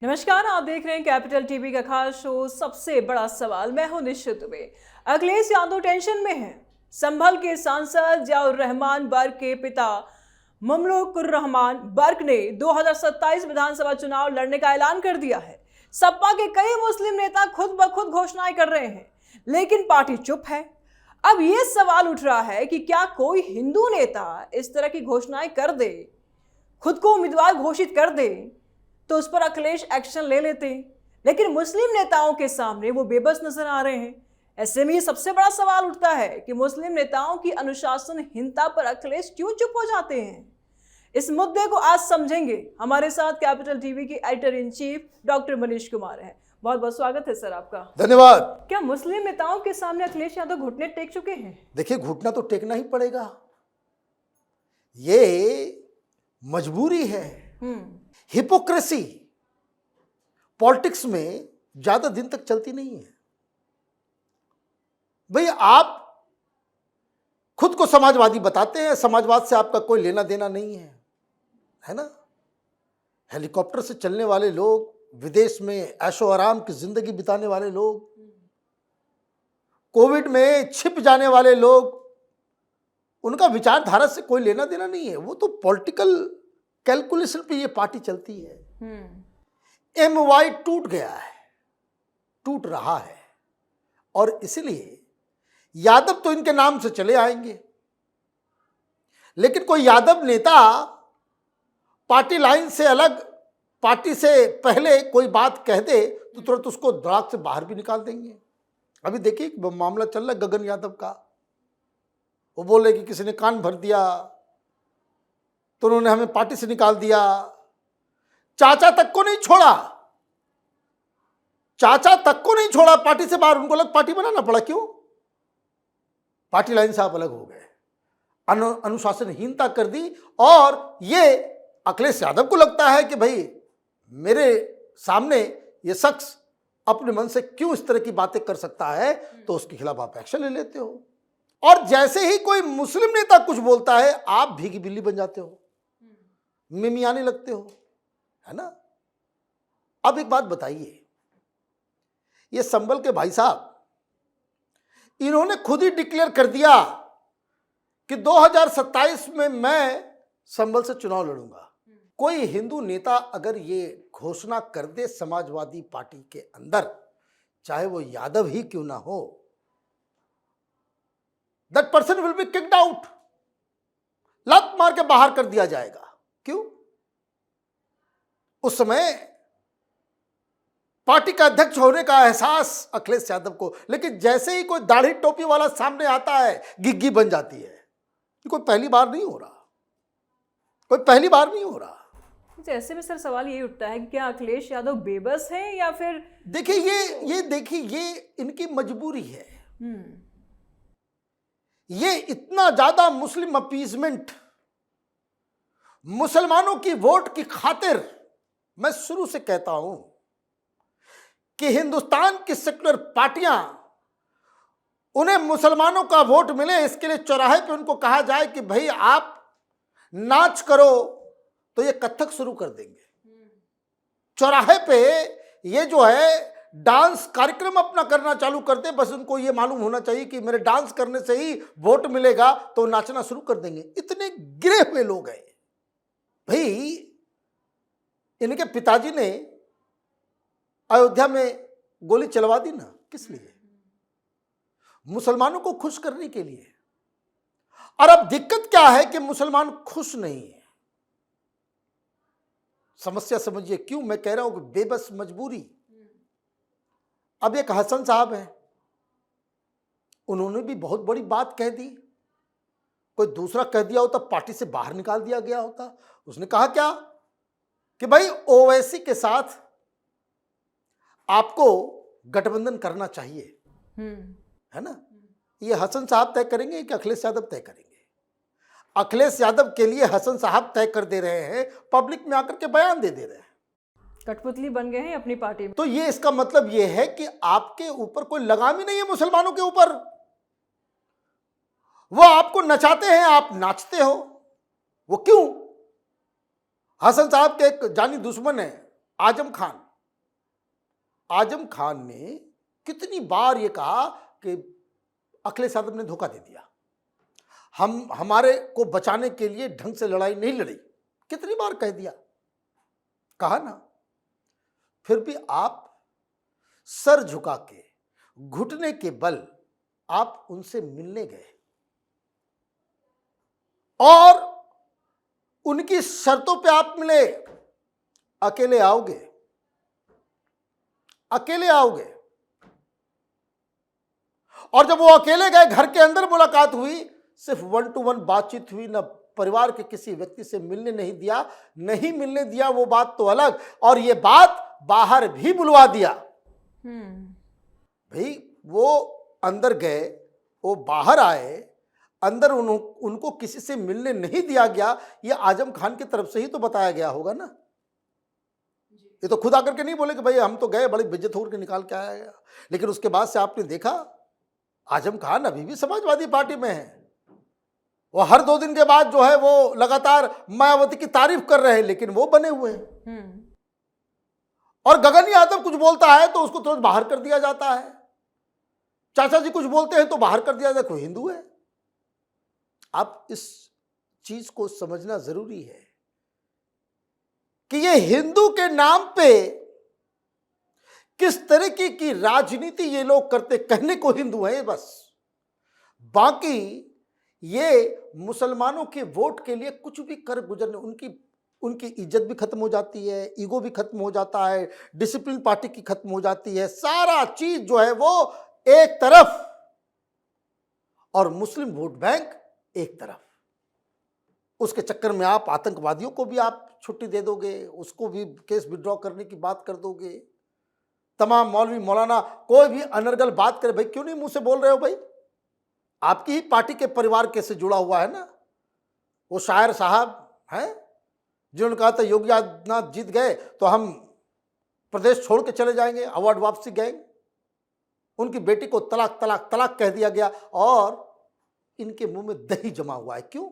नमस्कार, आप देख रहे हैं कैपिटल टीवी का खास शो सबसे बड़ा सवाल। मैं हूं निश्चित दुबे। अखिलेश यादव टेंशन में हैं। संभल के सांसद जियाउर रहमान बर्क के पिता ममलुकुर रहमान बर्क ने 2027 विधानसभा चुनाव लड़ने का ऐलान कर दिया है। सपा के कई मुस्लिम नेता खुद ब खुद घोषणाएं कर रहे हैं, लेकिन पार्टी चुप है। अब यह सवाल उठ रहा है कि क्या कोई हिंदू नेता इस तरह की घोषणाएं कर दे, खुद को उम्मीदवार घोषित कर दे, तो उस पर अखिलेश एक्शन ले लेते हैं, लेकिन मुस्लिम नेताओं के सामने वो बेबस नजर आ रहे हैं। ऐसे में ये सबसे बड़ा सवाल उठता है कि मुस्लिम नेताओं की अनुशासनहीनता पर अखिलेश क्यों चुप हो जाते हैं। इस मुद्दे को आज समझेंगे। हमारे साथ कैपिटल टीवी के editor in chief doctor Manish Kumar हैं। बहुत बहुत स्वागत है सर आपका। धन्यवाद। क्या मुस्लिम नेताओं के सामने अखिलेश यादव घुटने टेक चुके हैं? देखिए, घुटना तो टेकना ही पड़ेगा, ये मजबूरी है। हिपोक्रेसी पॉलिटिक्स में ज्यादा दिन तक चलती नहीं है। भाई, आप खुद को समाजवादी बताते हैं, समाजवाद से आपका कोई लेना देना नहीं है ना। हेलीकॉप्टर से चलने वाले लोग, विदेश में ऐशो आराम की जिंदगी बिताने वाले लोग, कोविड में छिप जाने वाले लोग, उनका विचारधारा से कोई लेना देना नहीं है। वो तो पॉलिटिकल कैलकुलेशन पे ये पार्टी चलती है। MY टूट गया है, टूट रहा है, और इसलिए यादव तो इनके नाम से चले आएंगे, लेकिन कोई यादव नेता पार्टी लाइन से अलग, पार्टी से पहले कोई बात कह दे तो तुरंत उसको धड़ाक से बाहर भी निकाल देंगे। अभी देखिए मामला चल रहा है गगन यादव का। वो बोले कि किसी ने कान भर दिया तो उन्होंने हमें पार्टी से निकाल दिया। चाचा तक को नहीं छोड़ा, चाचा तक को नहीं छोड़ा पार्टी से बाहर। उनको अलग पार्टी बनाना पड़ा। क्यों? पार्टी लाइन से आप अलग हो गए, अनुशासनहीनता कर दी। और ये अखिलेश यादव को लगता है कि भाई मेरे सामने ये शख्स अपने मन से क्यों इस तरह की बातें कर सकता है, तो उसके खिलाफ आप एक्शन ले लेते हो। और जैसे ही कोई मुस्लिम नेता कुछ बोलता है, आप भीगी बिल्ली बन जाते हो, मिमियाने लगते हो, है ना। अब एक बात बताइए, ये संभल के भाई साहब, इन्होंने खुद ही डिक्लेयर कर दिया कि 2027 में मैं संभल से चुनाव लड़ूंगा। कोई हिंदू नेता अगर ये घोषणा कर दे समाजवादी पार्टी के अंदर, चाहे वो यादव ही क्यों ना हो, that person will be kicked out, लात मार के बाहर कर दिया जाएगा। क्यों? उस समय पार्टी का अध्यक्ष होने का एहसास अखिलेश यादव को, लेकिन जैसे ही कोई दाढ़ी टोपी वाला सामने आता है, गिग्गी बन जाती है। ये कोई पहली बार नहीं हो रहा, कोई पहली बार नहीं हो रहा। ऐसे में सर सवाल यही उठता है कि क्या अखिलेश यादव बेबस है या फिर देखिए देखिए ये इनकी मजबूरी है। ये इतना ज्यादा मुस्लिम अपीजमेंट, मुसलमानों की वोट की खातिर, मैं शुरू से कहता हूं कि हिंदुस्तान की सेक्युलर पार्टियां, उन्हें मुसलमानों का वोट मिले इसके लिए चौराहे पे उनको कहा जाए कि भाई आप नाच करो, तो ये कथक शुरू कर देंगे। चौराहे पे ये जो है डांस कार्यक्रम अपना करना चालू कर दे, बस उनको ये मालूम होना चाहिए कि मेरे डांस करने से ही वोट मिलेगा, तो नाचना शुरू कर देंगे। इतने गिरे हुए लोग हैं। भाई, इनके पिताजी ने अयोध्या में गोली चलवा दी ना, किस लिए? मुसलमानों को खुश करने के लिए। और अब दिक्कत क्या है कि मुसलमान खुश नहीं है। समस्या समझिए क्यों मैं कह रहा हूं कि बेबस मजबूरी। अब एक हसन साहब है, उन्होंने भी बहुत बड़ी बात कह दी। कोई दूसरा कह दिया होता, पार्टी से बाहर निकाल दिया गया होता। उसने कहा क्या कि भाई ओवैसी के साथ आपको गठबंधन करना चाहिए, है ना। ये हसन साहब तय करेंगे कि अखिलेश यादव तय करेंगे? अखिलेश यादव के लिए हसन साहब तय कर दे रहे हैं, पब्लिक में आकर के बयान दे रहे हैं। कठपुतली बन गए हैं अपनी पार्टी में। तो ये इसका मतलब ये है कि आपके ऊपर कोई लगाम ही नहीं है मुसलमानों के ऊपर। वो आपको नचाते हैं, आप नाचते हो। वो क्यों? हसन साहब के एक जानी दुश्मन है आजम खान, आजम खान ने कितनी बार ये कहा कि अखिलेश यादव ने धोखा दे दिया, हम हमारे को बचाने के लिए ढंग से लड़ाई नहीं लड़ी, कितनी बार कह दिया, कहा ना। फिर भी आप सर झुका के घुटने के बल आप उनसे मिलने गए और उनकी शर्तों पे आप मिले। अकेले आओगे, अकेले आओगे। और जब वो अकेले गए, घर के अंदर मुलाकात हुई, सिर्फ 1 to 1 बातचीत हुई, ना परिवार के किसी व्यक्ति से मिलने नहीं दिया, नहीं मिलने दिया वो बात तो अलग, और ये बात बाहर भी बुलवा दिया। भाई वो अंदर गए, वो बाहर आए, अंदर उनको किसी से मिलने नहीं दिया गया, ये आजम खान की तरफ से ही तो बताया गया होगा ना। ये तो खुद आकर के नहीं बोले कि भाई हम तो गए, बड़ी बेइज्जत होकर के निकाल के आया गया। लेकिन उसके बाद से आपने देखा आजम खान अभी भी समाजवादी पार्टी में है। वो हर 2 दिन के बाद जो है वो लगातार मायावती की तारीफ कर रहे हैं, लेकिन वो बने हुए हैं। और गगन यादव कुछ बोलता है तो उसको तुरंत बाहर कर दिया जाता है। चाचा जी कुछ बोलते हैं तो बाहर कर दिया जाता है, कोई हिंदू है। आप इस चीज को समझना जरूरी है कि ये हिंदू के नाम पे किस तरीके की राजनीति ये लोग करते। कहने को हिंदू हैं बस, बाकी ये मुसलमानों के वोट के लिए कुछ भी कर गुजरने, उनकी इज्जत भी खत्म हो जाती है, ईगो भी खत्म हो जाता है, डिसिप्लिन पार्टी की खत्म हो जाती है, सारा चीज जो है वो एक तरफ, और मुस्लिम वोट बैंक एक तरफ। उसके चक्कर में आप आतंकवादियों को भी आप छुट्टी दे दोगे, उसको भी केस विड्रॉ करने की बात कर दोगे। तमाम मौलवी मौलाना कोई भी अनर्गल बात करे, भाई क्यों नहीं मुंह से बोल रहे हो भाई, आपकी ही पार्टी के परिवार के से जुड़ा हुआ है ना। वो शायर साहब हैं जिन्होंने कहा था योगी आदित्यनाथ जीत गए तो हम प्रदेश छोड़ के चले जाएंगे, अवार्ड वापसी गए। उनकी बेटी को तलाक तलाक तलाक कह दिया गया और इनके मुंह में दही जमा हुआ है। क्यों?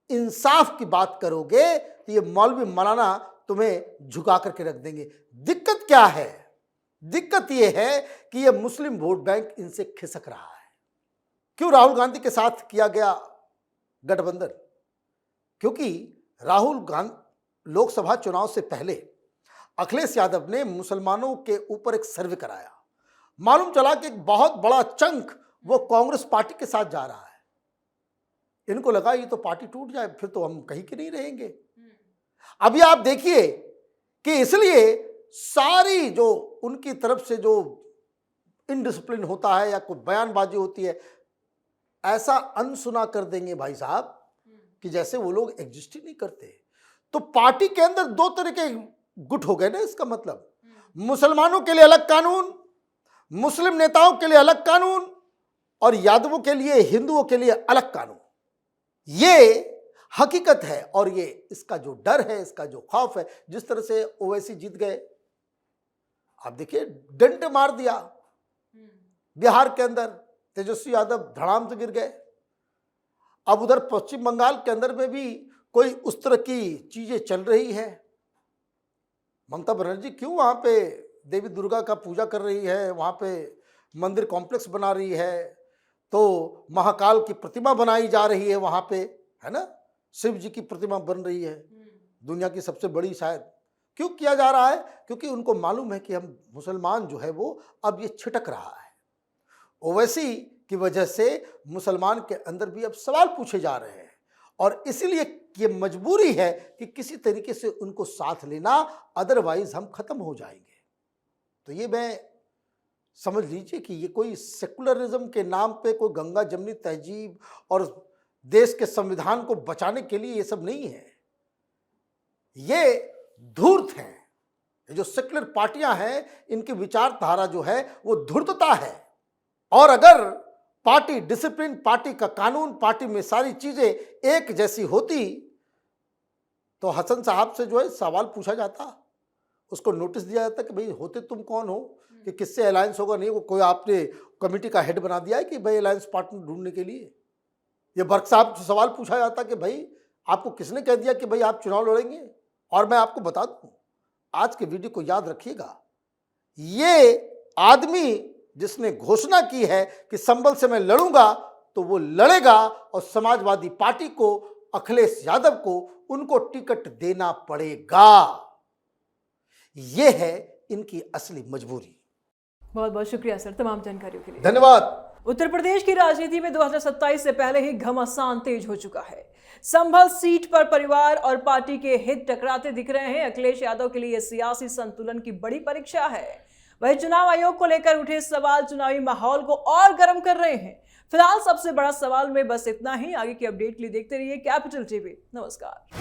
इंसाफ की बात करोगे तो ये मौलवी मौलाना तुम्हें झुका करके रख देंगे। दिक्कत क्या है? दिक्कत ये है कि ये मुस्लिम वोट बैंक इनसे खिसक रहा है। क्यों राहुल गांधी के साथ किया गया गठबंधन? क्योंकि राहुल गांधी लोकसभा चुनाव से पहले अखिलेश यादव ने मुसलमानों के ऊपर एक सर्वे कराया। मालूम चला कि एक बहुत बड़ा चंक वो कांग्रेस पार्टी के साथ जा रहा है। इनको लगा ये तो पार्टी टूट जाए, फिर तो हम कहीं के नहीं रहेंगे। अभी आप देखिए कि इसलिए सारी जो उनकी तरफ से जो इनडिसिप्लिन होता है या कोई बयानबाजी होती है, ऐसा अनसुना कर देंगे भाई साहब कि जैसे वो लोग एग्जिस्ट ही नहीं करते। तो पार्टी के अंदर 2 तरह के गुट हो गए ना। इसका मतलब मुसलमानों के लिए अलग कानून, मुस्लिम नेताओं के लिए अलग कानून, और यादवों के लिए, हिंदुओं के लिए अलग कानून। ये हकीकत है और ये इसका जो डर है, इसका जो खौफ है। जिस तरह से ओवैसी जीत गए, आप देखिए डंडे मार दिया बिहार के अंदर, तेजस्वी यादव धड़ाम से गिर गए। अब उधर पश्चिम बंगाल के अंदर में भी कोई उस तरह की चीजें चल रही है। ममता बनर्जी क्यों वहां पे देवी दुर्गा का पूजा कर रही है, वहां पे मंदिर कॉम्प्लेक्स बना रही है, तो महाकाल की प्रतिमा बनाई जा रही है वहां पे, है ना, शिव जी की प्रतिमा बन रही है, दुनिया की सबसे बड़ी शायद। क्यों किया जा रहा है? क्योंकि उनको मालूम है कि हम मुसलमान जो है वो अब ये छिटक रहा है। ओवैसी की वजह से मुसलमान के अंदर भी अब सवाल पूछे जा रहे हैं, और इसीलिए ये मजबूरी है कि किसी तरीके से उनको साथ लेना, अदरवाइज हम खत्म हो जाएंगे। तो ये मैं समझ लीजिए कि ये कोई सेकुलरिज्म के नाम पे कोई गंगा जमनी तहजीब और देश के संविधान को बचाने के लिए ये सब नहीं है। ये धूर्त हैं। ये जो सेकुलर पार्टियां हैं, इनकी विचारधारा जो है वो धूर्तता है। और अगर पार्टी डिसिप्लिन, पार्टी का कानून, पार्टी में सारी चीजें एक जैसी होती तो हसन साहब से जो है सवाल पूछा जाता, उसको नोटिस दिया जाता कि भाई होते तुम कौन हो कि किससे अलायंस होगा। नहीं, वो कोई आपने कमेटी का हेड बना दिया है कि भाई अलायंस पार्टनर ढूंढने के लिए। ये बर्क साहब से सवाल पूछा जाता कि भाई आपको किसने कह दिया कि भाई आप चुनाव लड़ेंगे। और मैं आपको बता दूं, आज के वीडियो को याद रखिएगा, ये आदमी जिसने घोषणा की है कि संभल से मैं लड़ूंगा, तो वो लड़ेगा और समाजवादी पार्टी को, अखिलेश यादव को, उनको टिकट देना पड़ेगा। ये है इनकी असली मजबूरी। बहुत बहुत शुक्रिया सर तमाम जानकारियों के लिए। धन्यवाद। उत्तर प्रदेश की राजनीति में 2027 से पहले ही घमासान तेज हो चुका है। संभल सीट पर परिवार और पार्टी के हित टकराते दिख रहे हैं। अखिलेश यादव के लिए सियासी संतुलन की बड़ी परीक्षा है। वहीं चुनाव आयोग को लेकर उठे सवाल चुनावी माहौल को और गर्म कर रहे हैं। फिलहाल सबसे बड़ा सवाल में बस इतना ही। आगे की अपडेट के लिए देखते रहिए कैपिटल टीवी। नमस्कार।